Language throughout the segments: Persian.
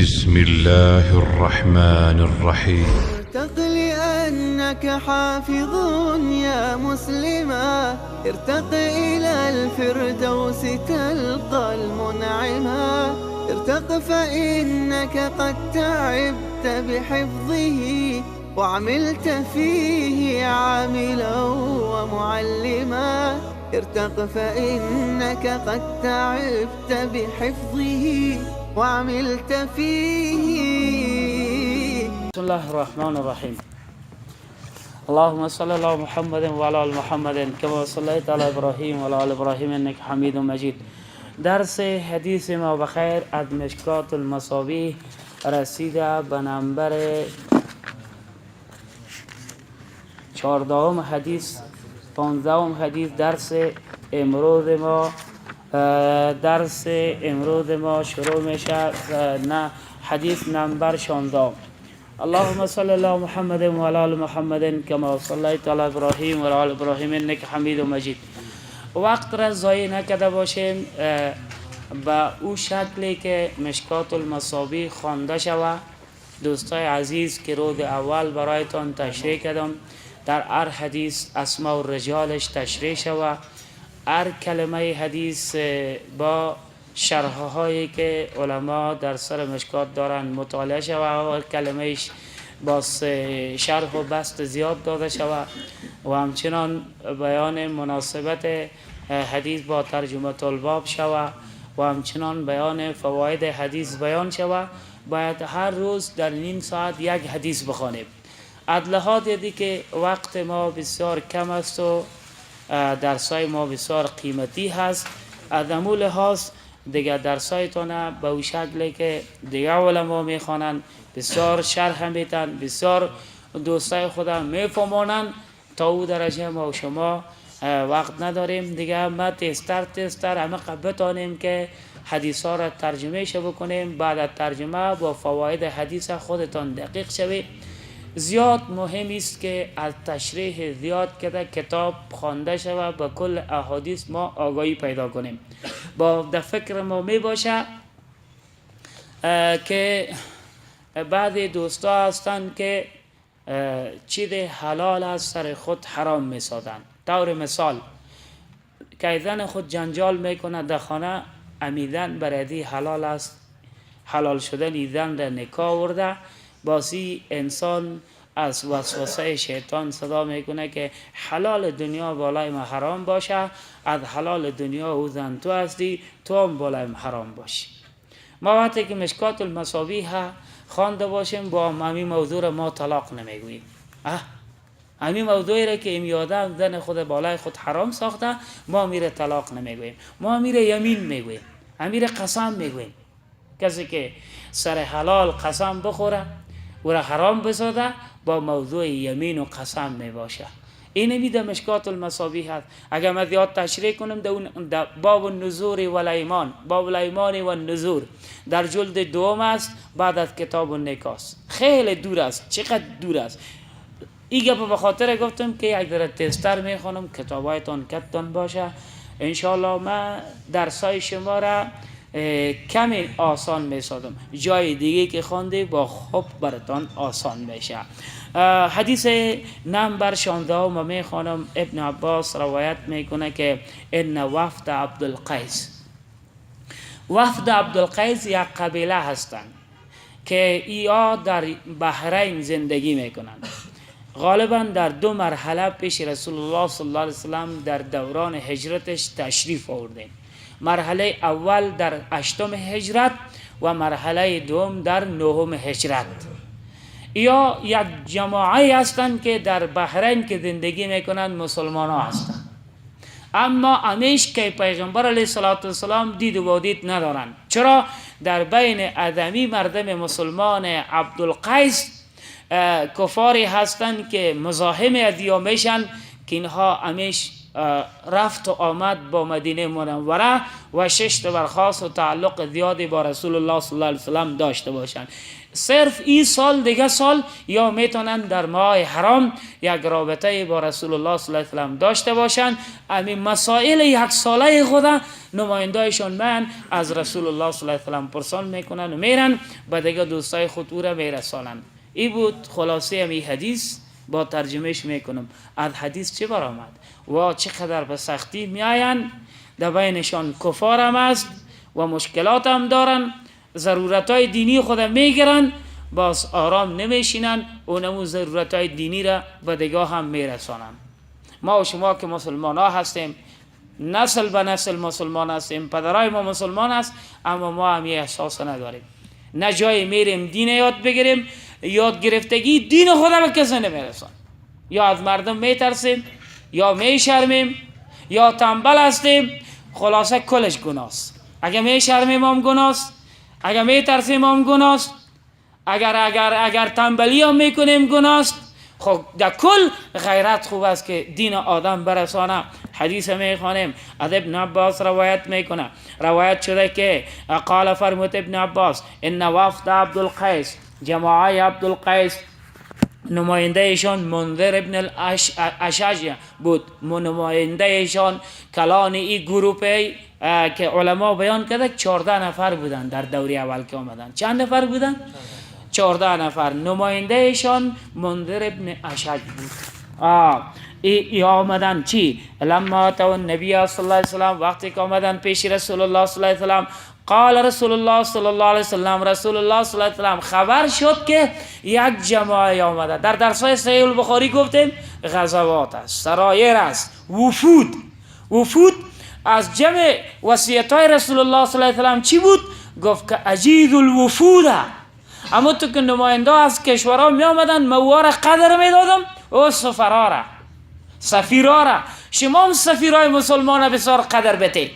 بسم الله الرحمن الرحيم. ارتق لأنك حافظ يا مسلما، ارتق إلى الفردوس تلقى المنعما، ارتق فإنك قد تعبت بحفظه وعملت فيه عاملا ومعلما، ارتق فإنك قد تعبت بحفظه وعملت فيه. بسم الله الرحمن الرحيم. اللهم صل على محمد وعلى آل محمد كما صليت على ابراهیم وعلى آل ابراهیم انك حمید مجید. درس حدیث ما بخیر از مشکات المصابیح رسیده به نمبر 14 حدیث 15 حدیث. درس امروز ما شروع میشه نه حدیث نمبر 16. اللهم صل على محمد وعلى آل محمد كما صليت على ابراهیم وعلى آل ابراهیم انك حمید مجید. وقت را ضایع نکرده باشیم با او شکلی که مشکات المصابیح خوانده شود. دوستای عزیز که روز اول برایتان تشریح کردم، در هر حدیث اسماء الرجالش تشریح شود، هر کلمه حدیث با شرحهایی که علما در سر مشکات دارن مطالعه شود و کلمهش با شرح و بسط زیاد داده شود و همچنان بیان مناسبت حدیث با ترجمه الباب شود و همچنان بیان فواید حدیث بیان شود. باید هر روز در نیم ساعت یک حدیث بخوانیم. لحاظ دیدی که وقت ما بسیار کم است و درسای ما بسیار قیمتی هست. از امو لحاظ دیگه درسایتونه به او شکلی که دیگه علما میخوانن، بسیار شرح میتن، بسیار دوستای خدا میفهمونن. تا او درجه ما و شما وقت نداریم دیگه. ما تستر همه بتانیم که حدیث ها را ترجمه بکنیم. بعد از ترجمه با فواید حدیث خودتان دقیق شوید. زیاد مهم است که از تشریح زیاد کده کتاب خوانده شود با کل احادیث ما آگاهی پیدا کنیم. با در فکر ما می باشه که بعضی دوستا هستند که چیز حلال از سر خود حرام می سازند. طور مثال که زن خود جنجال میکنه در خانه، امیدن برای حلال است، حلال شدن زن در نکاح ورده، باسی انسان از وسوسه شیطان صدا میکنه که حلال دنیا بالای ما حرام باشه، از حلال دنیا او زن تو هستی، تو هم بالای ما حرام باشی. ما وقتی که مشکات المصابیح خوانده باشیم با همین موضوع را ما طلاق نمیگوییم. همین موضوعی را که این آدم زن خود بالای خود حرام ساخته، ما میره طلاق نمیگوییم، ما میره یمین میگوییم، میره قسم میگوییم. کسی که سر حلال قسم بخوره و را حرام بسازه با موضوع یمین و قسم می باشه. این میده مشکات المصابیح هست. اگر من زیاد تشریح کنم در باب النذور و الایمان، باب الایمان و النذور در جلد دوم است بعد از کتاب النکاح. خیلی دور است. چقدر دور است. این گپ به خاطر گفتم که یک ذره تستر میخوانم، کتابایتان کتان باشه. انشاءالله من درسای شما را کمی آسان میسازم. جای دیگه که خوانده با خوب براتان آسان میشه. حدیث نمبر 16 میخوانم. ابن عباس روایت میکنه که ان وفد عبدالقیس، وفد عبدالقیس یک قبیله هستند که ایا در بحرین زندگی میکنند. غالبا در دو مرحله پیش رسول الله صلی الله علیه وسلم در دوران هجرتش تشریف آورده. مرحله اول در 8 هجرت و مرحله دوم در 9 هجرت. یا یک جماعی هستند که در بحرین که زندگی میکنند مسلمان ها هستند، اما همیش که پیغمبر علیه السلام دید و دید ندارند. چرا؟ در بین ادمی مردم مسلمان عبدالقیس کفاری هستند که مزاحم ادیا میشن که اینها همیش رفت و آمد با مدینه منوره و 6 برخاست و تعلق زیادی با رسول الله صلی الله علیه وسلم داشته باشند. صرف این سال دیگه سال یا میتونن در ماه حرام یک رابطه با رسول الله صلی الله علیه وسلم داشته باشند. همین مسائل یک ساله خدا نمایندهشون من از رسول الله صلی الله علیه وسلم پرسان میکنن و میرن به دیگه دوستای خود او را میرسانن. این بود خلاصه همین حدیث. با ترجمهش میکنم از حدیث چه برآمد و چقدر به سختی میآیند، در بینشان کفار هم است و مشکلات هم دارن، ضرورت های دینی خود میگیرن، باز آرام نمیشینن و نمو ضرورت های دینی را به دیگه هم میرسانن. ما و شما که مسلمان ها هستیم، نسل به نسل مسلمان هستیم، پدرای ما مسلمان است، اما ما هم یه احساس نداریم. نه جای میریم دین یاد بگیریم، یاد گرفتگی دین خدا به کسی نمیرسان. یا از مردم میترسیم، یا میشرمیم، یا تنبل هستیم. خلاصه کلش گناست. اگه میشرمیم هم گناست، اگه میترسیم هم گناست، اگر تنبلی هم میکنیم گناست. خب در کل غیرت خوب است که دین آدم برسانه. حدیث میخوانیم از ابن عباس روایت میکنه، روایت شده که قال فرمود ابن عباس ان وفد عبدالقیس، جماعه عبدالقیس نماینده ایشان منذر ابن الاشج بود. نماینده ایشان کلان ای گروپی که علما بیان کرده 14 نفر بودن در دوره اول که آمدن. چند نفر بودن؟ 14 نفر. نماینده ایشان منذر ابن اشج بود. ای آمدن چی؟ لما تو النبی صلی الله علیه وسلم، وقتی که آمدن پیش رسول الله صلی الله علیه وسلم، قال رسول الله صلی الله علیه وسلم، رسول الله صلی الله علیه وسلم خبر شد که یک جماعه آمده. در درسای صحیح البخاری گفتیم غزوات است، سرایر است، وفود از جمع وصیت‌های رسول الله صلی الله علیه وسلم چی بود؟ گفت که اجید الوفود. اما تو که نماینده از کشورها می آمدن، موار قدر می دادم و سفیرا را. شما هم سفیرای مسلمان بسیار قدر بده.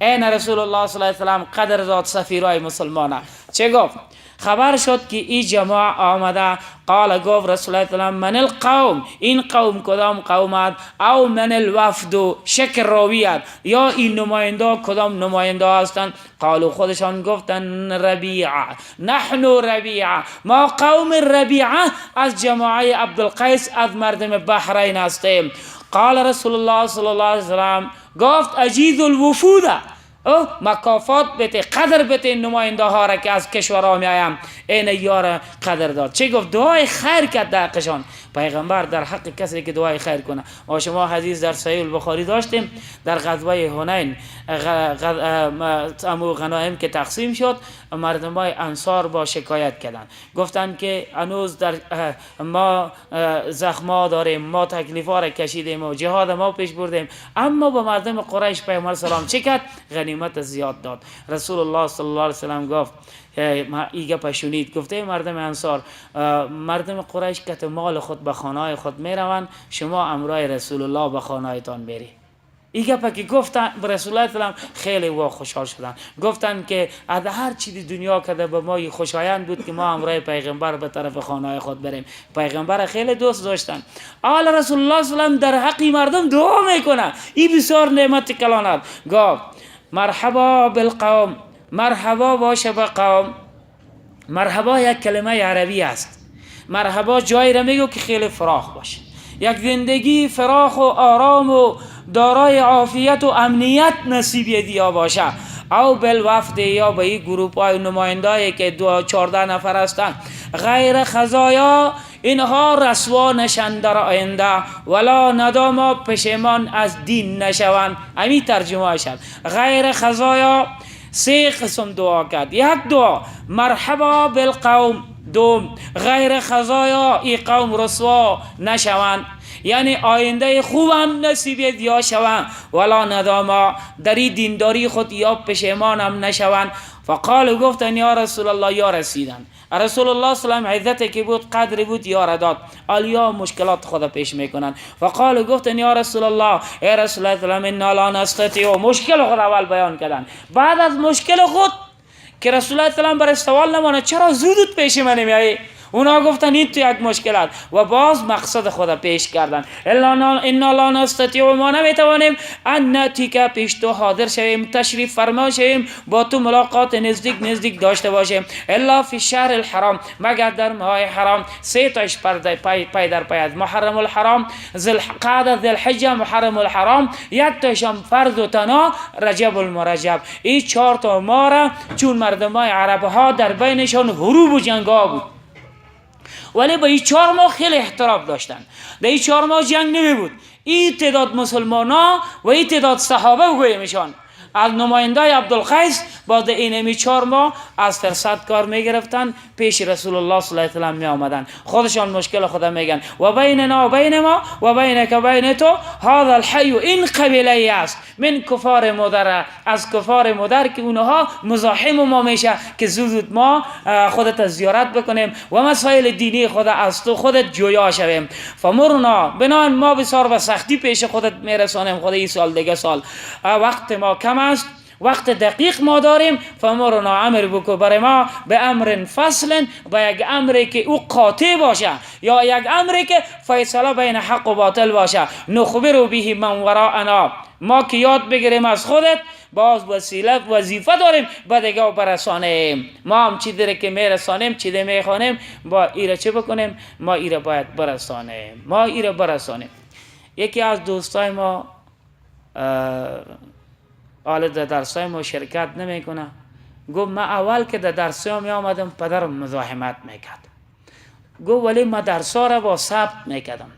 این رسول الله صلی الله علیه وسلم قدر داد سفیرای مسلمان. چه گفت؟ خبر شد که این جماعه آمده. قال گفت رسول الله صلی الله علیه و من القوم، این قوم کدام قومت؟ او من الوفد، شک راویت، یا این نماینده کدام نماینده هستند؟ قالوا خودشان گفتن ربیعه، نحن ربیعه، ما قوم ربیعه از جماعه عبدالقیس از مردم بحرین هستیم. قال رسول الله صلی الله علیه وسلم گفت اجید الوفود، مکافات بده، قدر بده نماینده ها را که از کشورها می آیم. این یار قدر داد. چه گفت؟ دعای خیر کرد در حقشان. پیغمبر در حق کسی که دعای خیر کنه. ما شما حدیث در صحیح البخاری داشتیم، در غزوه هنین امو غنایم که تقسیم شد، مردم های انصار با شکایت کردن، گفتن که هنوز در ما زخما داریم، ما تکلیفا را کشیدیم و جهاد ما پیش بردیم، اما با مردم قریش پیامبر سلام چه کرد؟ غنیمت زیاد داد. رسول الله صلی الله علیه وسلم گفت ایگه پشونید، گفته مردم انصار، مردم قریش که مال خود به خانه خود میروند، شما امرای رسول الله به خانه تان بری. ایگه پا که گفتن به رسول الله سلام خیلی وا خوشحال شدن، گفتن که از هر چیز دنیا کده به ما خوشایند بود که ما امرای پیغمبر به طرف خانه خود بریم. پیغمبر خیلی دوست داشتن. آل رسول الله سلام در حقی مردم دعا میکنه. این بسیار نعمت کلانت. گفت مرحبا بالقوم، مرحبا باشه به قوم. مرحبا یک کلمه عربی است. مرحبا جایی را میگو که خیلی فراخ باشه، یک زندگی فراخ و آرام و دارای عافیت و امنیت نصیب دیا باشه. او بالوفد، یا به این گروپ های نماینده‌ای که 14 نفر هستند، غیر خزایا، اینها رسوا نشند در آینده، ولا نداما، پشیمان از دین نشوند. همین ترجمه شد. غیر خزایا 3 قسم دعا کرد. یک دعا مرحبا بالقوم، دوم غیر خزایا، این قوم رسوا نشوند، یعنی آینده خوبم نصیب یا شوند، ولا نداما، در این دینداری خود یا پشیمان هم نشوند. فقال گفتن یا رسول الله، یا رسیدن. رسول الله صلی الله علیه و عزتی که بود، قدری بود، یار داد. آلیا مشکلات خود پیش میکنن. فقال گفتن یا رسول الله، ای رسول الله انا لا نستطيع. مشکل خود اول بیان کردن. بعد از مشکل خود که رسول الله صلی الله علیه و برای سوال نمانه چرا زودت پیش من نمیایی اونا گفتن این تو یک مشکلات و باز مقصد خود پیش کردن. انا لا نستطيع، ما نمیتوانیم ان ناتیک پیش تو حاضر شویم، تشریف فرما شویم، با تو ملاقات نزدیک داشته باشیم. الا فی الشهر الحرام، مگر در ماه حرام. سه تاش پای در پای از محرم الحرام، قعده ذی الحجه، محرم الحرام، یک تاشم فرض و تنها رجب المرجب. این 4 تا ماه را چون مردمای عرب ها در بینشان حروب و جنگ ها بود، ولی به این 4 ماه خیلی احترام داشتن. در این 4 ماه جنگ نمی بود. این تعداد مسلمان ها و این تعداد صحابه گویمشان از نماینده عبدالقیس بعد این 4 ماه از فرصت کار می گرفتن، پیش رسول الله صلی الله علیه و می آمدن، خودشان مشکل خدا میگن و بیننا و بین ما و بینک و بین تو هذا الحی، این قبیله است من کفار مدر، از کفار مدر که اونها مزاحم ما میشه که زود ما خودت زیارت بکنیم و مسائل دینی خدا از تو خودت جویا شویم. فمرنا، بنان ما بسیار و سختی پیش خودت میرسانیم. خدا این سال دیگه سال وقت ما کم است، وقت دقیق ما داریم. فمرنا، امر بکو برای ما به امر فصل، با یک امری که او قاطع باشه یا یک امری که فیصله بین حق و باطل باشه. نخبر به من وراءنا، ما که یاد بگیریم از خودت، باز وظیفه داریم با دیگه برسانیم. ما هم چی داره که میرسانیم، چی داره میخوانیم، با ایره چه بکنیم؟ ما ایره باید برسانیم. یکی از دوستای ما حالا در درسای ما شرکت نمیکنه، گفت من اول که در درسای می آمدم پدرم مزاحمت میکرد. گفت ولی من درسا را با ثبت میکردم.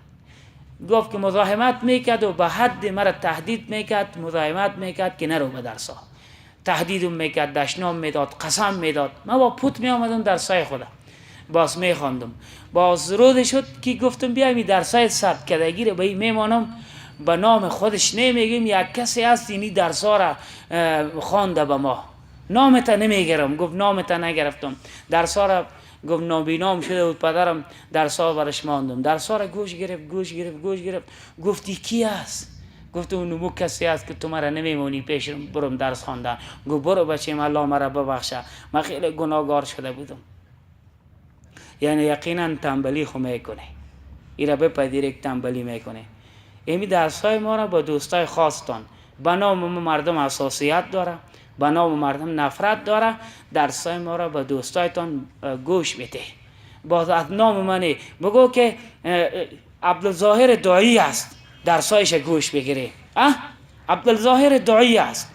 گفت که مزاحمت میکرد و به حد مرا تهدید میکرد، مزاحمت میکرد که نرو به درسا، تهدیدم میکرد، دشنام میداد، قسم میداد. من با پوت می آمدم درسای خودم باز میخواندم. باز رود شد که گفتم بیایم درسای ثبت کردگی رو به این میمانم، به نام خودش نمیگیم، یک کسی هست اینی درسا را خوانده به ما، نامت نمیگیرم. گفت نامت نگرفتم. درسا را گفت نابینام شده بود پدرم، درسا برش ماندم. درسا را گوش گرفت. گفتی کی است؟ گفت اون نمو کسی است که تو مرا نمیمونی پیش برم درس خواندن. گفت برو بچیم، الله مرا ببخشه، من خیلی گناهگار شده بودم. یعنی یقینا تنبلی خو میکنه، ایرا بپذیره که تنبلی میکنه. امی درسای ما را با دوستای خاصتان، به نام مردم حساسیت داره، به نام مردم نفرت داره. درسای ما را با دوستایتان گوش بده. باز از نام منی بگو که عبدالظاهر داعی است، درسایش گوش بگیره. عبدالظاهر داعی است.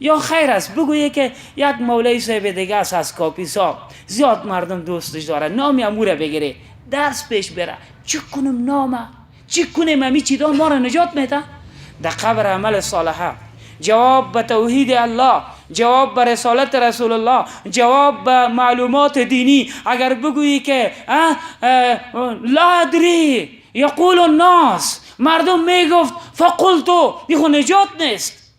یا خیر است بگویه که یک مولوی صاحب دیگه است از کاپیسا، زیاد مردم دوستش داره، نامی اموره بگیره، درس پیش بره. چی کنم نامه؟ چی کنیم؟ امی چیزا ما را نجات میده؟ در قبر عمل صالحه، جواب به توحید الله، جواب به رسالت رسول الله، جواب به معلومات دینی. اگر بگویی که لا ادری یقول الناس، مردم میگفت فقلتو، دیخو نجات نیست.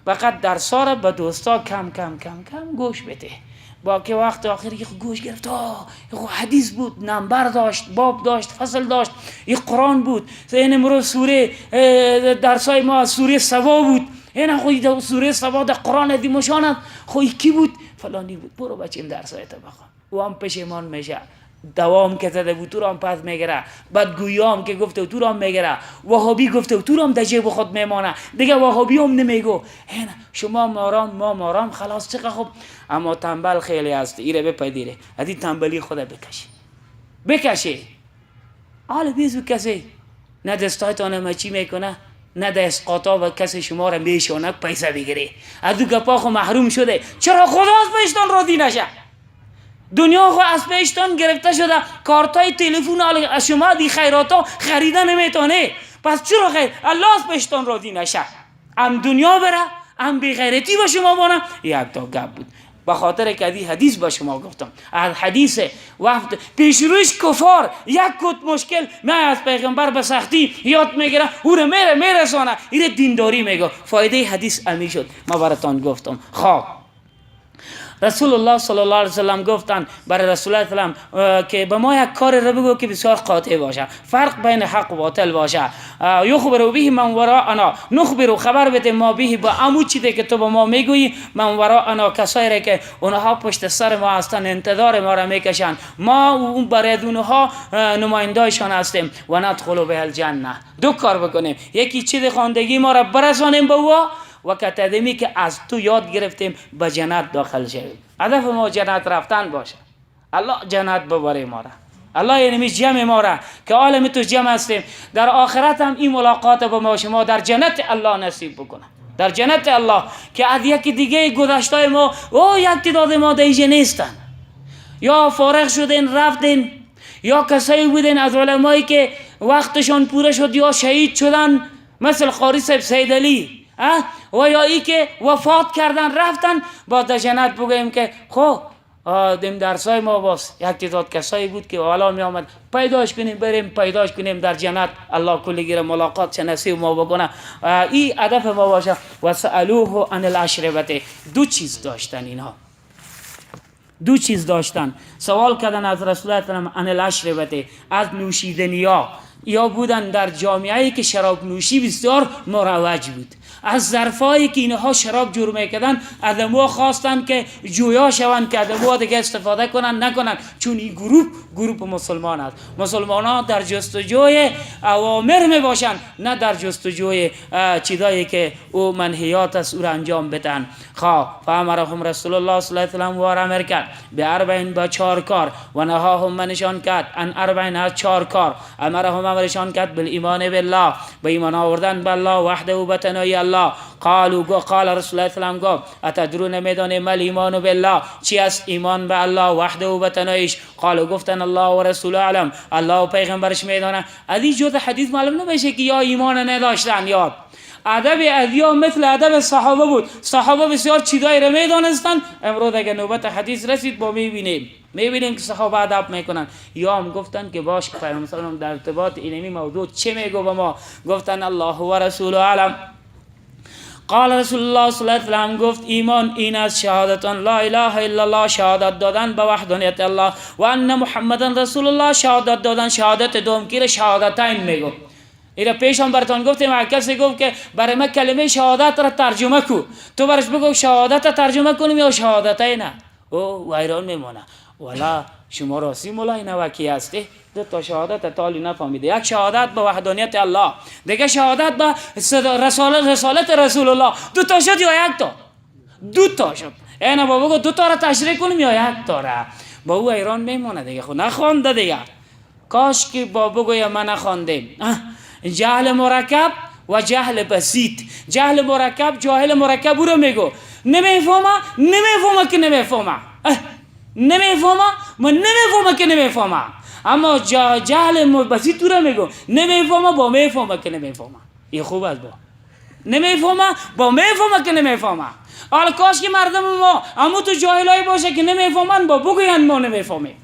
فقط درسا را به دوستا کم گوش بده. با که وقت آخر یک گوش گرفت، حدیث بود، نمبر داشت، باب داشت، فصل داشت، یک قرآن بود. این امروز سوره درسای ما سوره سبا بود. این خوی سوره سبا در قرآن دیمشان خوی کی بود؟ فلانی بود. برو بچیم درسای تا بخوان. او هم پشیمان میشه. دوام که زده بود تو را هم پس میگره، بدگویی هم که گفته تو را هم میگره، وهابی گفته تو را هم در جیب خود میمانه، دیگه وهابی هم نمیگو. شما مارام ما مارام، خلاص چقدر خوب. اما تنبل خیلی هست، ایره بپذیره، ادی تنبلی خدا بکشه. حالا بیزو کسی نه دستایتان مچی میکنه، نه دست قاطا و کسی شما را میشونه پیسه بگیره. از دو گپا خو محروم شده. چرا خدا از پیشتان راضی نشه؟ دنیا خو از پیشتان گرفته شده، کارتای تلفن از شما دی خیراتا خریده نمیتونه. پس چرا خیر الله از پیشتان راضی نشه؟ هم دنیا بره، هم بیغیرتی با شما بانه. یک تا گپ بود، به خاطر که حدیث با شما گفتم. از حدیث وقت پیش رویش کفار یک کت مشکل من از پیغمبر به سختی یاد میگیره، او رو میرسانه، این دینداری میگه. فایده حدیث امی شد، ما براتان گفتم. خواب رسول الله صلی الله علیه وسلم گفتن برای رسول الله صلی الله علیه وسلم که به ما یک کار رو بگو که بسیار قاطع باشه، فرق بین حق و باطل باشه. یخبر به من وراءنا، نخبر خبر بده ما به با عمو چیزی که تو به ما میگویی، من وراءنا کسایی که اونها پشت سر ما هستن انتظار ما را میکشن، ما اون برای اونها نمایندهشان هستیم. و ندخلوا به الجنه، دو کار بکنیم، یکی چیز خواندگی ما را برسانیم به او و کتدمی که از تو یاد گرفتیم به جنت داخل شویم. هدف ما جنت رفتن باشه. الله جنت ببره ما را، الله یعنی جمع ما را که عالم تو جمع هستیم. در آخرت هم این ملاقات با ما شما در جنت الله نصیب بکنه، در جنت الله که از یکی دیگه گذشته ما او یک تعداد ما دیگه نیستن، یا فارغ شدین رفتین، یا کسایی بودین از علمایی که وقتشان پوره شد یا شهید شدن مثل قاری صاحب سید علی، و یا ای که وفات کردن رفتن. با در جنت بگویم که خب دیم درسای ما باز یک تعداد کسایی بود که والا می آمد پیداش کنیم، بریم پیداش کنیم در جنت. الله کلی گیر ملاقات چه نصیب ما بکنه. این هدف ما باشه. و سألوه عن الاشربته، دو چیز داشتن اینها، دو چیز داشتن، سوال کردن از رسول الله عن الاشربته، از نوشیدنیا. یا بودن در جامعه‌ای که شراب نوشی بسیار مروج بود، از ظرفایی که اینها شراب جور میکردن ادمو خواستن که جویا شوند که ادمو دیگه استفاده کنن نکنن، چون این گروپ مسلمان است. مسلمان ها در جستجوی اوامر می باشن، نه در جستجوی چیزایی که او منهیات است او را انجام بدن. فامرهم رسول الله صلی الله علیه و آله و امر کرد به اربعین، با 4 کار، و نهاهم منشان کرد ان اربعین، از 4 کار. امرهم امرشان کرد بالایمان بالله، به ایمان آوردن به الله وحده و بتنای الله. قال رسول الله صلی الله علیه و سلم گفت اتدرون میدان مل ایمان بالله، چی است ایمان به الله وحده و بتنایش؟ قالوا گفتن الله و رسول علم، الله و پیغمبرش میدانه. از این جزء حدیث معلوم نمیشه که یا ایمان نداشتن. یاد ادب ادیا مثل ادب صحابه بود، صحابه بسیار چیزایی را میدانستن. امروز اگه نوبت حدیث رسید با میبینیم که صحابه ادب میکنن. یا هم گفتن که باش پیغمبر در ارتباط اینمی موضوع چه میگو به ما؟ گفتن الله و رسول علم. قال رسول الله صلی الله علیه و سلم گفت ایمان این از شهادتان لا اله الا الله، شهادت دادن به وحدانیت الله، و ان محمدن رسول الله، شهادت دادن شهادت دوم که شهادتین میگو. اینا پیشان براتون گفتیم کسی گفت که برای من کلمه شهادت را ترجمه کو، تو برش بگو شهادت ترجمه کنیم یا شهادتین، او ویران میمونه. والا شما راستی مولای نوکی هستی؟ 2 تا شهادت تالی نفهمیده، یک شهادت به وحدانیت الله، دیگه شهادت به رسالت رسول الله. 2 تا شد یا 1 تا؟ 2 تا شد. اینا بابا گفت 2 تا را تشریح کنیم یا 1 تا را؟ با او ایران میمونه دیگه. خود نخوانده دیگه. کاش که بابا گویا من نخواندیم. جهل مرکب و جهل بسیط. جهل مرکب جاهل مرکب او رو میگو نمیفهمه که نمیفهمه، من نمیفهمه که نمیفهمه. اما جهل بسیط او رو میگو نمیفهمه با میفهمه که نمیفهمه. این خوب است، با نمیفهمه با میفهمه که نمیفهمه. حالا کاش که مردم ما اما تو جاهلایی باشه که نمیفهمن با بگوین ما نمیفهمیم.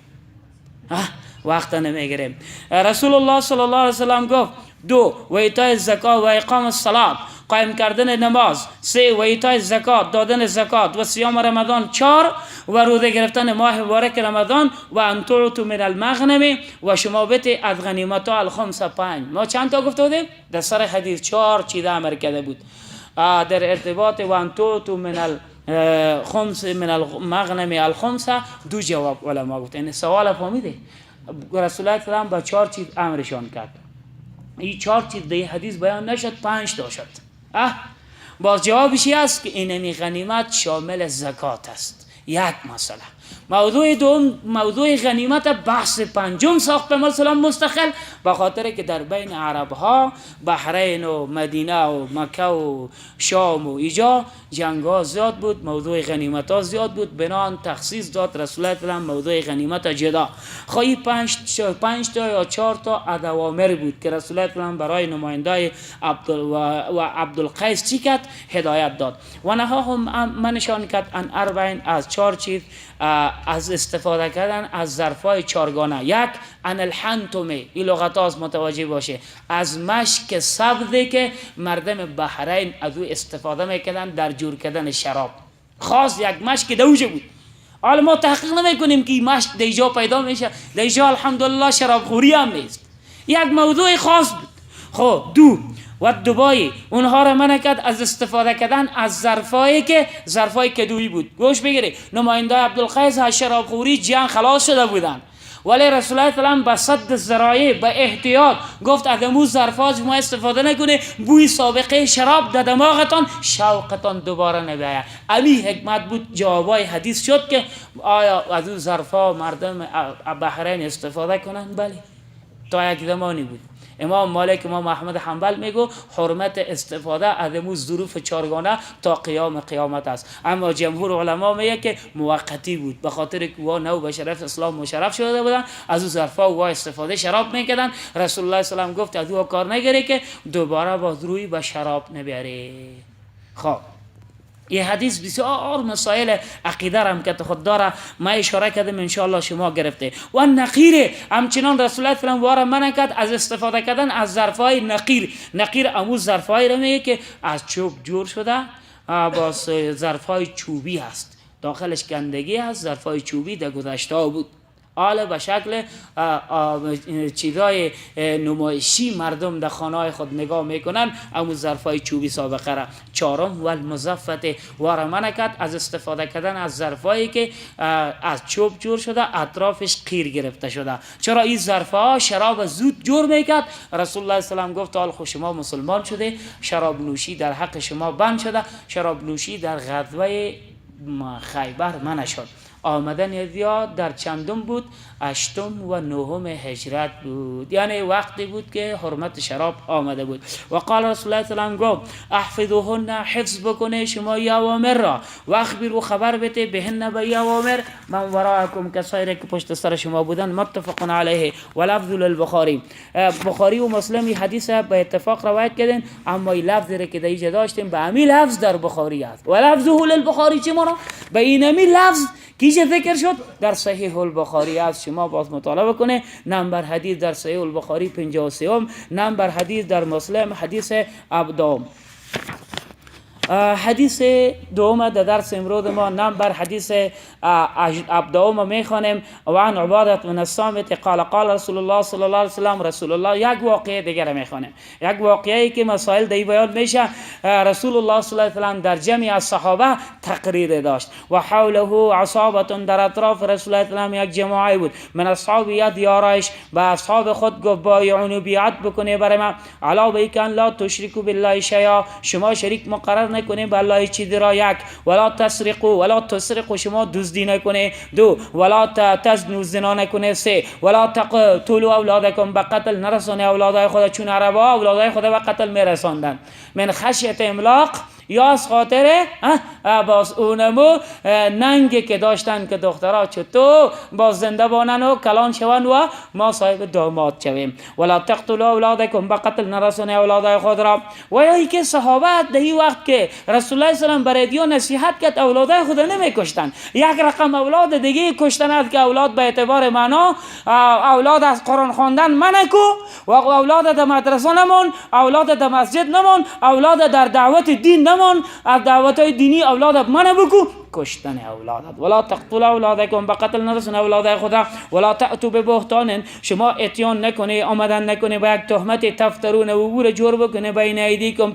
وقت نمیگیریم. رسول الله صلی الله علیه و سلم گفت 2 و ایتای زکات و اقام الصلات، قائم کردن نماز. 3 و ایتای زکات، دادن زکات. و صیام رمضان. 4 و روزه گرفتن ماه مبارک رمضان. و ان تعطوا من المغنم، و شما بده از غنیمت الخمس. 5 ما چند تا گفته بودیم در سر حدیث؟ 4 چیز امر کرده بود در ارتباط و ان تعطوا من الخمس من المغنم الخمس. 2 جواب علما گفت. این سوال فهمیده؟ رسول الله سلام با 4 چیز امرشان کرد. این 4 چیز در حدیث بیان نشد، 5 تا شد. باز جوابش است که این غنیمت شامل زکات است. یک مسئله. موضوع دوم، موضوع غنیمت بحث 5م ساخت مثلا مستقل، به خاطر که در بین عرب ها بحرین و مدینه و مکه و شام و ایجا جنگ ها زیاد بود، موضوع غنیمت ها زیاد بود، بنان تخصیص داد رسول الله صلی الله علیه و موضوع غنیمت جدا. خواهی 5 تا یا 4 تا اوامر بود که رسول الله صلی الله علیه و برای نماینده عبدالقیس چی کرد؟ هدایت داد. و نهاهم منشان کرد ان اربعین، از 4 چیز، از استفاده کردن از ظرفای 4گانه. 1 ان الحنتمه، این لغت هاست متوجه باشه، از مشک سبزی که مردم بحرین از او استفاده میکردن در جور کردن شراب. خاص یک مشک دوجه بود، حالا ما تحقیق نمیکنیم که مشک دیجا پیدا میشه، دیجا الحمدلله شراب خوری هم نیست، یک موضوع خاص بود. خب و دوباره اونها را منع کرد از استفاده کردن از ظرفایی که دویی بود. گوش بگیری، نماینده عبدالقیس از شراب خوری جان خلاص شده بودن، ولی رسول الله صلی به صد ذرایع به احتیاط گفت از امو ظرفا شما استفاده نکنه، بوی سابقه شراب در دماغتان شوقتان دوباره نبیاید. علی حکمت بود، جوابای حدیث شد که آیا از اون ظرفا مردم بحرین استفاده کنند؟ بله، تا یک زمانی بود. امام مالک، امام احمد حنبل میگو حرمت استفاده از امو ظروف چارگانه تا قیام قیامت است، اما جمهور علما میگه که موقتی بود، به خاطر که وا نو به شرف اسلام مشرف شده بودن، از اون ظرفا وا استفاده شراب میکردن. رسول الله صلی الله علیه و گفت از او کار نگیری که دوباره باز روی به شراب نبیاری. خب یه حدیث بسیار مسائل عقیده هم که خود داره، ما اشاره کردم انشاءالله شما گرفته. و نقیر همچنان رسول الله صلی الله علیه و منع کرد از استفاده کردن از ظرفای نقیر. نقیر امو ظرفای رو میگه که از چوب جور شده، با ظرفای چوبی هست، داخلش گندگی هست، ظرفای چوبی در گذشته بود. حالا به شکل چیزای نمایشی مردم در خانه خود نگاه میکنن، امو ظرفای چوبی سابقه را. چهارم و المزفت و منع کرد از استفاده کردن از ظرفایی که از چوب جور شده، اطرافش قیر گرفته شده. چرا این ظرفها شراب زود جور میکرد؟ رسول الله صلی الله علیه و گفت حال خود شما مسلمان شده، شراب نوشی در حق شما بند شده. شراب نوشی در غزوه خیبر منع شد. آمدن زیاد در چندم بود؟ 8 و 9 هجرت بود، یعنی وقتی بود که حرمت شراب آمده بود. و قال رسول الله صلی الله علیه و گفت احفظوهن، حفظ بکنه شما اوامر را، و اخبروا خبر بده بهن به اوامر من وراءکم، کسایی که پشت سر شما بودن. متفق علیه و لفظ للبخاری. بخاری و مسلم این حدیث به اتفاق روایت کردن، اما این لفظی که دیجا داشتیم به همین لفظ در بخاری است. و لفظه للبخاری چی مانا؟ به این همین لفظ کیش ذکر شد در صحیح البخاری است. شما باز مطالعه کنه، نمبر حدیث در صحیح البخاری 53، نمبر حدیث در مسلم حدیث ابدام. حدیث دوم در درس امروز ما نمبر حدیث ابدام میخوانیم. و عن عبادة بن الصامت قال قال رسول الله صلی الله علیه و سلم، رسول الله یک واقعه دیگر میخوانیم، یک واقعه‌ای که مسائل دی بیان میشه. رسول الله صلی الله علیه و سلم در جمع الصحابه تقریر داشت و حوله عصابه، در اطراف رسول الله صلی الله علیه و یک جماعه بود من اصحاب ید یارایش، با اصحاب خود گفت بایعونو بیعت بکنه برای من، علا بیکن لا تشرکو بالله شیئا، شما شریک مقرر نکنه به الله چیزی را، یک ولا تسرقوا ولا تسرقوا، شما دزدی نکنه، دو ولا تزنوا زنا نکنه، سه ولا تقتلوا اولادکم، به قتل نرسانه اولادای خود، چون عربا اولادای خود به قتل میرساندن من خشیت املاق، یا از خاطر باز اونمو ننگی که داشتن که دخترها چطور باز زنده بانن و کلان شون و ما صاحب داماد شویم. ولا تقتلوا اولادکم، به قتل نرسانه اولادای خود را. و یا ای که صحابه در این وقت که رسول الله صلی الله علیه و برای دیو نصیحت کرد اولادای خود نمیکشتن، یک رقم اولاد دیگه کشتن است که اولاد به اعتبار معنا اولاد از قرآن خواندن منکو، و اولاد در مدرسه نمون، اولاد در مسجد نمون، اولاد در دعوت دین نمون، از دعوت های دینی اولادت منع بکو، کشتن اولادت. ولا تقتلوا اولادکم، به قتل نرسون اولادای خدا. ولا تأتوا ببهتان، شما اتیان نکنه، آمدن نکنه با یک تهمت تفترون و عبور جور بکنه بین ایدیکم،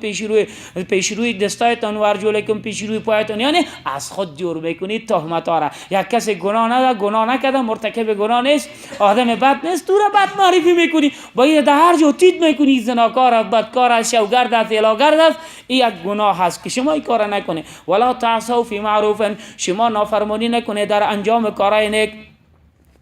پیش روی دستایتان و ارجلکم، پیش روی پایتان، یعنی از خود جور بکنید تهمت ها را. یک کسی گناه نکرده، مرتکب گناه نیست، آدم بد نیست، تو را بد معرفی میکنی، باید در هر جا تید میکنی زناکار است، بدکار است، شوگرد است، الاگرد است، این یک گناه هست که شما این کار نکنه. ولا تعصوا فی معروف، شما نافرمانی نکنه در انجام کارهای نیک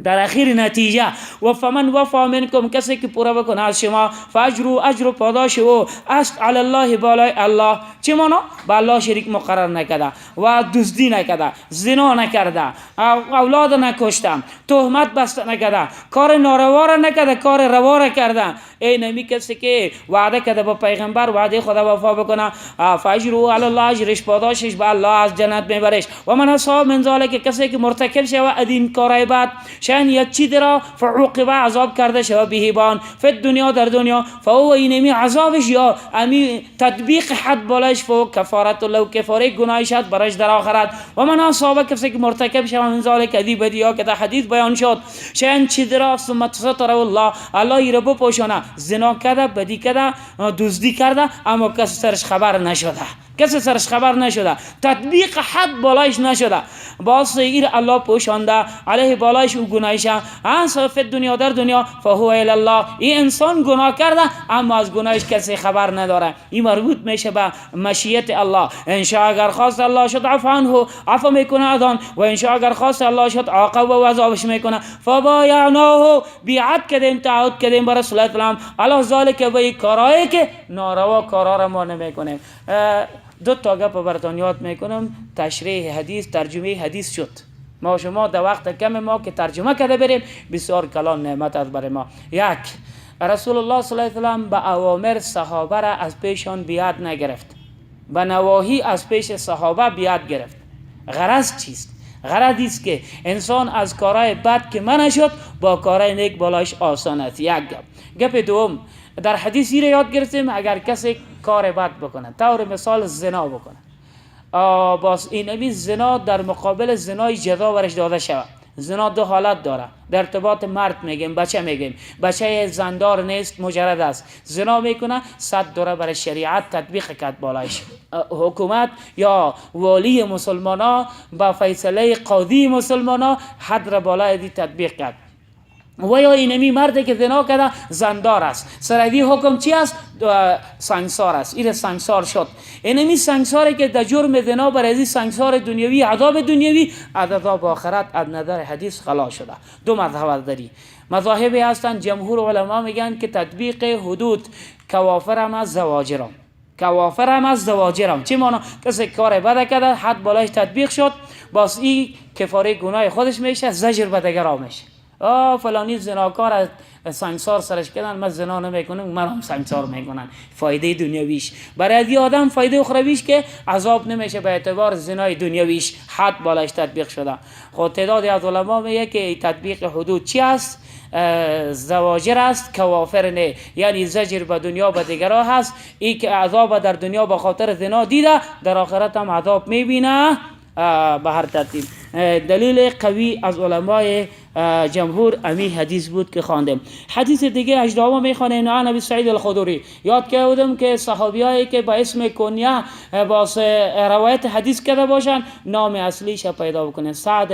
در اخیر نتیجه. و فمن وفا منکم، کسی که پورا بکنه از شما، فاجر پاداش او است علی الله، بالای الله. چه مانا؟ با الله شریک مقرر نکرده و دزدی نکرده، زنا نکرده، اولاد نکشته، تهمت بسته نکرده، کار ناروا را نکرده، کار روا را کرده. این نمی کسی که وعده کرده با پیغمبر وعده خدا وفا بکنه، فاجر علی الله، اجرش پاداشش با الله از جنت میبرش. و من اصحاب من ذالک، کسی که مرتکب شوه ادین کارهای بد، شاید یک چیز را فعوقبه عذاب کرده شود بهیبان فی دنیا در دنیا فهو اینمی عذابش یا امی تطبیق حد بالایش فهو کفارت لو کفاره گناهی شد برایش در آخرت و من اصابه کسی که مرتکب شود من ذالک ادی بدیا که در حدیث بیان شد شاید چیز را ثم ستره الله الله ای را بپوشانه زنا کرده بدی کرده دزدی کرده اما کسی سرش خبر نشده کسی سرش خبر نشده تطبیق حد بالایش نشده باز ایر الله پوشانده علیه بالایش او گناهیش فی دنیا در دنیا فهو الی الله این انسان گناه کرده اما از گناهش کسی خبر نداره این مربوط میشه به مشیت الله انشاء اگر خواست الله شد عفو عنه عفو میکنه ادان و انشاء اگر خواست الله شد عاقب و عذابش میکنه فبایعناه بیعت کردیم تعهد کردیم بر رسول الله الله ذالک و کارایی که ناروا کارا را ما نمیکنیم دو تا گپ براتون یاد میکنم تشریح حدیث ترجمه حدیث شد ما شما در وقت کم ما که ترجمه کرده بریم بسیار کلان نعمت است برای ما یک رسول الله صلی الله علیه و سلم به اوامر صحابه را از پیشان بیعت نگرفت به نواهی از پیش صحابه بیعت گرفت غرض چیست غرض است که انسان از کارهای بد که منع شد با کارهای نیک بالایش آسان است یک گپ دوم در حدیثی را یاد گرفتیم اگر کسی کار بد بکنه طور مثال زنا بکنه باز این زنا در مقابل زنای جزا برش داده شود زنا دو حالت داره در ارتباط مرد میگیم بچه زندار نیست مجرد است زنا میکنه 100 دوره برای شریعت تطبیق کرد بالایش حکومت یا والی مسلمانا با فیصله قاضی مسلمانا حد را بالای دی تطبیق کرد و یا اینمی مرد که زنا کرده زندار است سرعدی حکم چی است سنگسار است این سنگسار شد اینمی سنگساری که در جرم زنا بر ازی سنگسار دنیوی عذاب دنیوی عذاب آخرت از نظر حدیث خلاص شده دو مذهب داری مذاهبی هستند جمهور علما میگن که تطبیق حدود کوافر هم از زواجرم چه معنی کسی کار بد کرده حد بالایش تطبیق شد باز این کفاره گناه خودش میشه زجر به دیگران میشه فلانی زناکار از سنگسار سرش کردن من زنا نمیکنم من هم سنگسار میکنن فایده دنیویش برای دی آدم فایده اخرویش که عذاب نمیشه به اعتبار زنای دنیویش حد بالایش تطبیق شده خود تعدادی از علما میگه که تطبیق حدود چی است زواجر است کوافر نه یعنی زجر به دنیا به دیگران هست ای که عذاب در دنیا به خاطر زنا دیده در آخرت هم عذاب میبینه به هر ترتیب دلیل قوی از علمای جمهور امی حدیث بود که خواندیم حدیث دیگه 18 میخوانیم عن ابی سعید الخدری یاد کردم که صحابیایی که با اسم کنیه با روایت حدیث کرده باشن نام اصلیش پیدا بکنن سعد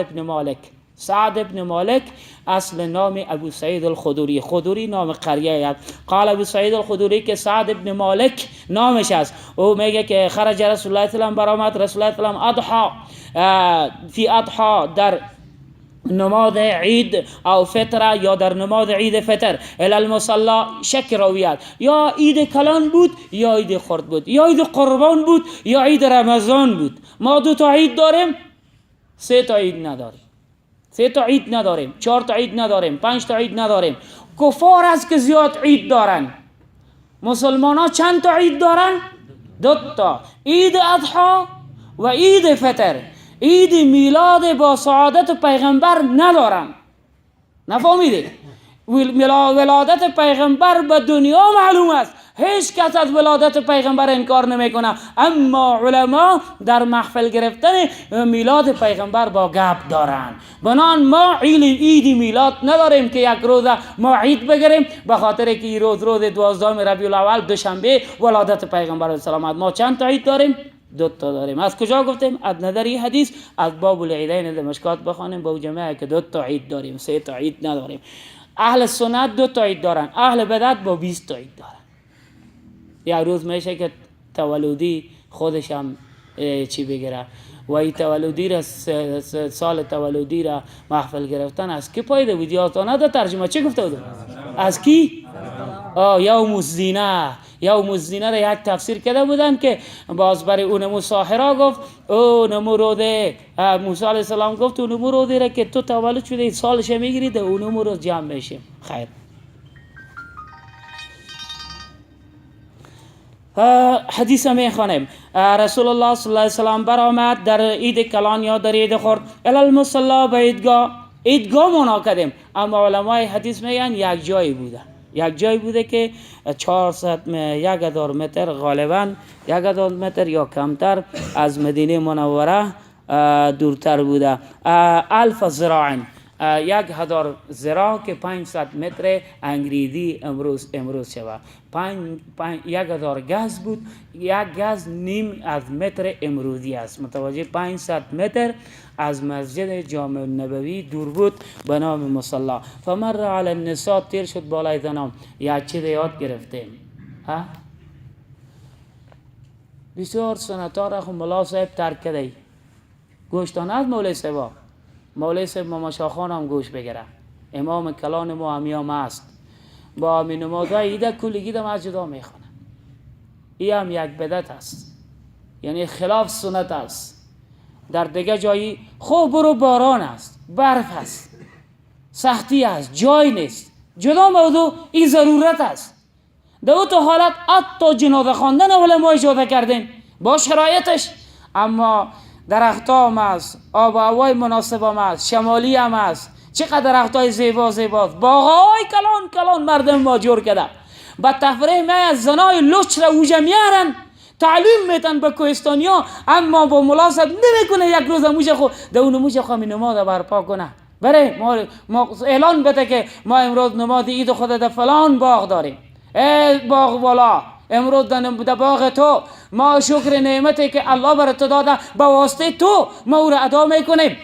ابن مالک اصل نام ابو سعید الخدری خدری نام قریه است قال ابو سعید الخدری که سعد ابن مالک نامش است او میگه که خرج رسول الله صلی الله علیه و برآمد رسول الله صلی الله علیه و اضحى فی اضحى در نماز عید او فطر یا در نماز عید فطر المصلی شک راویت یا عید کلان بود یا عید خرد بود یا عید قربان بود یا عید رمضان بود ما 2 تا عید داریم 3 تا عید نداریم 3 تا عید نداریم 4 تا عید نداریم 5 تا عید نداریم کفار است که زیاد عید دارن مسلمان ها چند تا عید دارن 2 تا عید اضحی و عید فطر عید میلاد با سعادت پیغمبر ندارن نفهمیده ولادت پیغمبر به دنیا معلوم است هیچ کس از ولادت پیغمبر انکار نمیکنه اما علما در محفل گرفتن میلاد پیغمبر با گپ دارن بنان ما عید میلاد نداریم که یک روز ما عید بگیریم به خاطر که این روز 12 ربیع الاول دوشنبه ولادت پیغمبر علیه السلام ما چند تا عید داریم 2 تا داریم از کجا گفتیم از نظر این حدیث از باب العیدین دمشقات بخوانیم با جمعه که 2 تا عید داریم 3 تا عید نداریم اهل سنت 2 تا عید دارن اهل بدعت با 20 تا عید دارن یک روز میشه که تولدی خودش هم چی بگیره و این تولدی را سال تولدی را محفل گرفتن از کی پایده بود یادتانه در ترجمه چی گفته بود از کی یوم الزینه را یک تفسیر کرده بودن که باز برای اون ساحرا گفت او نمروده موسی علیه السلام گفت اون نمروده را که تو تولد شده سالش میگیری ده اون نمرود جمع میشه خیر حدیث میخوانیم رسول الله صلی الله علیه و سلم برآمد در عید کلان یا در عید خرد المصلی به عیدگاه ایدگاه منا کردیم. اما علمای حدیث میگن یک جایی بوده که 1000 متر غالبا 1000 متر یا کمتر از مدینه منوره دورتر بوده. 1000 ذراع 1000 ذراع که 500 متر انگریزی امروز شود. 1000 گز بود، یک گز نیم از متر امروزی است. متوجه 500 متر از مسجد جامع النبوی دور بود به نام مصلا. فمر علی النساء تیر شد بالای زنان. یا چی یاد گرفتیم؟ بسیار سنتا را خود ملا صاحب ترک کردی. گوشتان از مولای صاحب ماما شاخان هم گوش بگیره. امام کلان ما همیام است. با همین نمازهای ایده کلگی در مسجد ها میخونه. این هم یک بدعت است، یعنی خلاف سنت است. در دیگه جایی خوب برو باران است، برف است، سختی است، جای نیست، جدا موضوع این ضرورت است. در تو حالت حتی جنازه خواندن علما اجازه کردیم با شرایطش. اما درخت هم است، آب و هوای مناسب هم است، شمالی هم است، چقدر درخت های زیباست، باغ‌های کلان مردم ما جور کرده. با تفریح می از زنای لچ را اوجه میارن، تعلیم میتن به کوهستانیا، اما با ملاصب نمیکنه یک روز موجه خود در اون موجه خواهی نماز برپا کنه. بره ما اعلان بده که ما امروز نماز عید خود در فلان باغ داریم. ای باغ والا، امروز در باغ تو ما شکر نعمتی که الله بر تو داده با واسطه تو ما او را ادا میکنیم.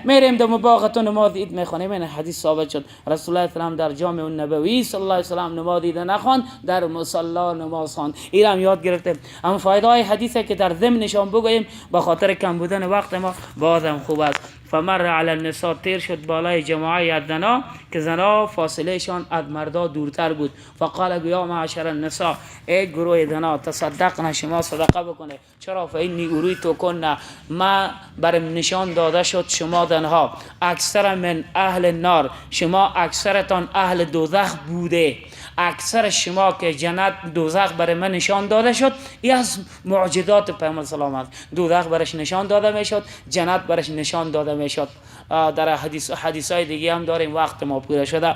میریم در باغ تو نماز عید میخوانیم. این حدیث ثابت شد. رسول الله صلی الله علیه و آله در جامع النبوی صلی الله علیه و آله نماز عید نخوان، در مصلا نماز خواند. این هم یاد گرفتیم. اما فایده های حدیثه که در ضمن نشان بگوییم به خاطر کم بودن وقت ما بازم خوب است. فمر علی النساء تیر شد بالای جماعت زنا که زنا فاصله شان از مردا دورتر بود. فقال یا معشر النساء، ای گروه زنا تصدقنا، شما صدقه بکنه. چرا؟ فینی اریت کن، ما برم نشان داده شد شما زنها اکثر من اهل النار، شما اکثرتان اهل دوزخ بوده. اکثر شما که جنت دوزخ برای من نشان داده شد. این از معجزات پیامبر سلام است. دوزخ برش نشان داده میشد، جنت برش نشان داده میشد. در حدیثای دیگه هم داریم، وقت ما پوره شده.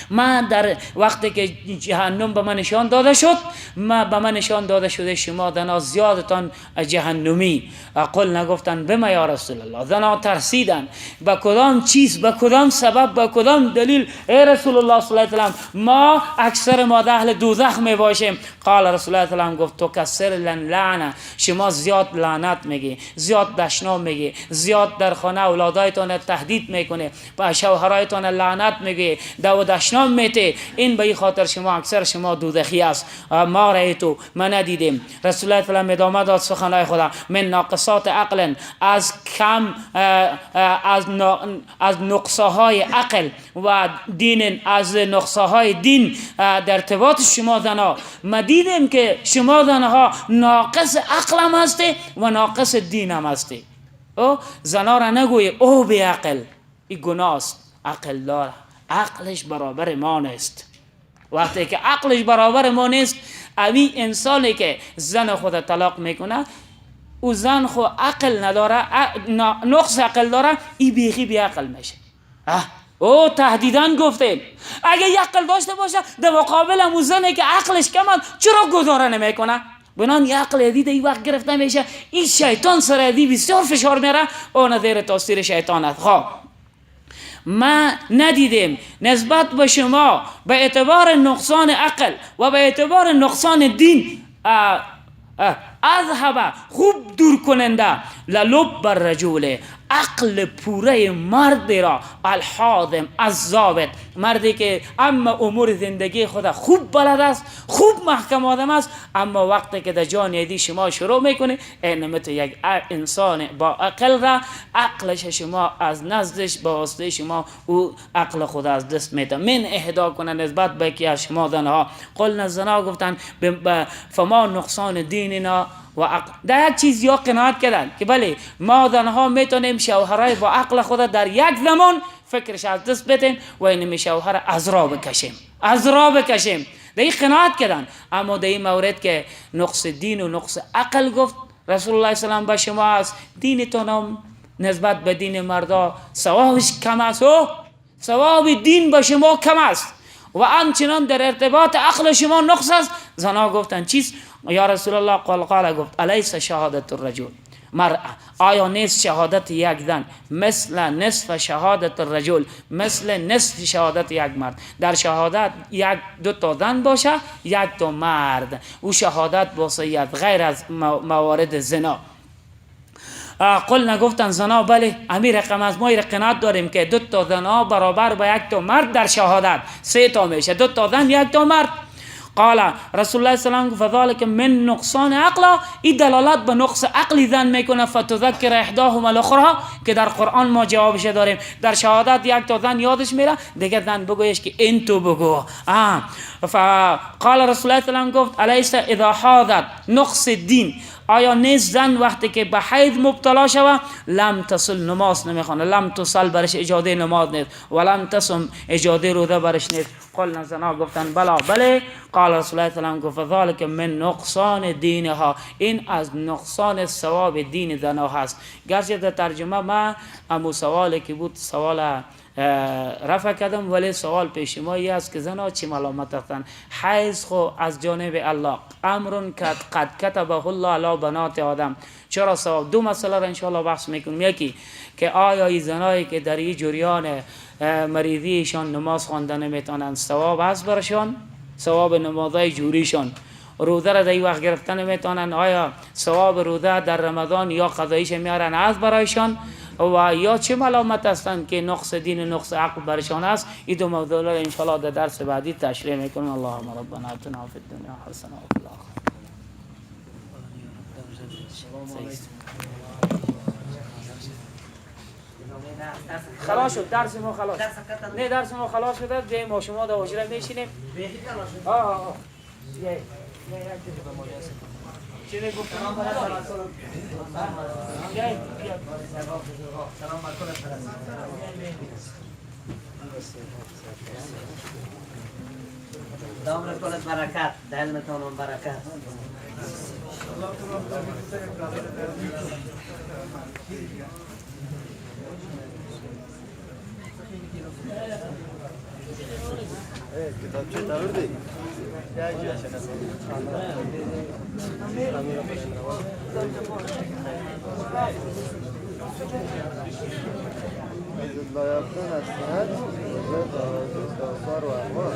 من در وقتی که جهنم به من نشان داده شد، به من نشان داده شده شما زنا زیادتان جهنمی. قل نگفتن بما یا رسول الله، زنا ترسیدن با کدام چیز، با کدام سبب، با کدام دلیل ای رسول الله صلی الله علیه و ما اکثر ما اهل دوزخ می باشیم؟ قال رسول الله صلی الله علیه و گفت تو کسر لعنه، شما زیاد لعنت میگی، زیاد دشنام میگی، زیاد در خانه اولادایتان تهدید میکنه، با شوهرایتان لعنت میگی، دشنام میته. این به این خاطر شما اکثر شما دوزخی است. ما رأیتو، ما ندیدیم. رسول الله صلی الله علیه و ادامه داد سخنهای خدا. من ناقصات عقل، از کم از نقصهای عقل و دین، از نقصهای دین در ارتباط شما زنها ما دیدیم که شما زنها ناقص عقل هم هستی و ناقص دین هم هستی. زنا را نگوی او بی عقل، این گناه است. عقل داره، عقلش برابر ما نیست. وقتی که عقلش برابر ما نیست، اوی انسانی که زن خود طلاق میکنه، او زن خود عقل نداره، نقص عقل داره، این بیخی بی عقل میشه. او تهدیدن گفتیم اگه یک عقل داشته باشه در مقابل او زنی که عقلش کمه چرا گذاره نمیکنه؟ بنان یک عقل دید این وقت گرفته میشه، این شیطان سر دی بسیار فشار میره، اون زیر تاثیر شیطان است. ما ندیدیم نسبت به شما به اعتبار نقصان عقل و به اعتبار نقصان دین اذهب خوب دور کننده للب الرجل، عقل پوره مرد را الحازم الضابط، مردی که اما امور زندگی خود خوب بلد است، خوب محکم آدم است، اما وقتی که در جان شما شروع میکنه اینمت یک انسان با عقل را عقلش شما از نزدش با واسطه شما او عقل خود از دست میده. من اهدا کنه نسبت به که شما زنها قلنا زنا گفتن فما نقصان دیننا و عقل. در یک چیز یا قناعت کردن که بله ما زنها میتونیم شوهرای با عقل خود در یک زمان فکرش از دست بدیم و این شوهر از راه بکشیم. در این قناعت کردن. اما در این مورد که نقص دین و نقص عقل گفت رسول الله صلی الله علیه و آله به شما است، دینتون هم نسبت به دین مردا ثوابش کم است و ثواب دین به شما کم است و همچنان در ارتباط عقل شما نقص است. زنا گفتن چیست؟ یا رسول الله قال گفت الیس شهادت الرجل مرأة، آیا نیست شهادت یک زن مثل نصف شهادت الرجل، مثل نصف شهادت یک مرد؟ در شهادت یک دو تا زن باشه یک تا مرد، او شهادت باسید غیر از موارد زنا. قلنا گفتن زنا بله، امیر رقم از ما قناعت داریم که دو تا زنا برابر با یک تا مرد در شهادت، سه تا میشه، دو تا زن یک تا مرد. قال رسول الله صلی الله علیه و فذلك من نقصان عقل، این دلالت به نقص عقلی زن میکنه. فتذکر احداهما الاخرى، که در قرآن ما جوابش داریم. در شهادت یک تا زن یادش میره، دیگه زن بگویش که این تو بگو. فقال رسول الله صلی الله علیه و گفت الیس اذا حاضت نقص دین، آیا نیست زن وقتی که به حیض مبتلا شود لم تصل نماز نمیخونه، لم تصل برش اجازه نماز نیست، ولم تصم اجازه روزه برش نیست. قلنا زنا گفتن بلا بله. قال رسول الله صلی الله علیه و سلم فذلك من نقصان دینها، این از نقصان ثواب دین زنا هست. گرچه در ترجمه ما امو سوالی که بود سوال رفع کردم، ولی سوال پیش ما ای است که زنا چی ملامت هستند؟ حیض خو از جانب الله امر قد کتبه الله علی بنات آدم. چرا ثواب؟ دو مسئله را انشاءالله بحث میکنیم. یکی که آیا این زنایی که در این جریان مریضیشان نماز خوانده نمیتونند ثواب هست برشان؟ ثواب نمازهای جوریشان. روزه را در این وقت گرفتن نمیتونند، آیا ثواب روزه در رمضان یا قضاییش میارن از برایشان؟ و یا چه ملامت هستند که نقص دین و نقص عقل برشان است؟ این دو موضوع را انشاءالله در درس بعدی تشریح میکنم. اللهم ربنا اتنا فی الدنیا حسنه و فی الاخره. خلاص شد درس ما، خلاص نه درس ما خلاص شده. به ما شما در حجره میشینیم. چه گفتم؟ دام رکولت برکت، دلمتون برکت. کتاب چه داردی؟ لایقتون هستند و احوال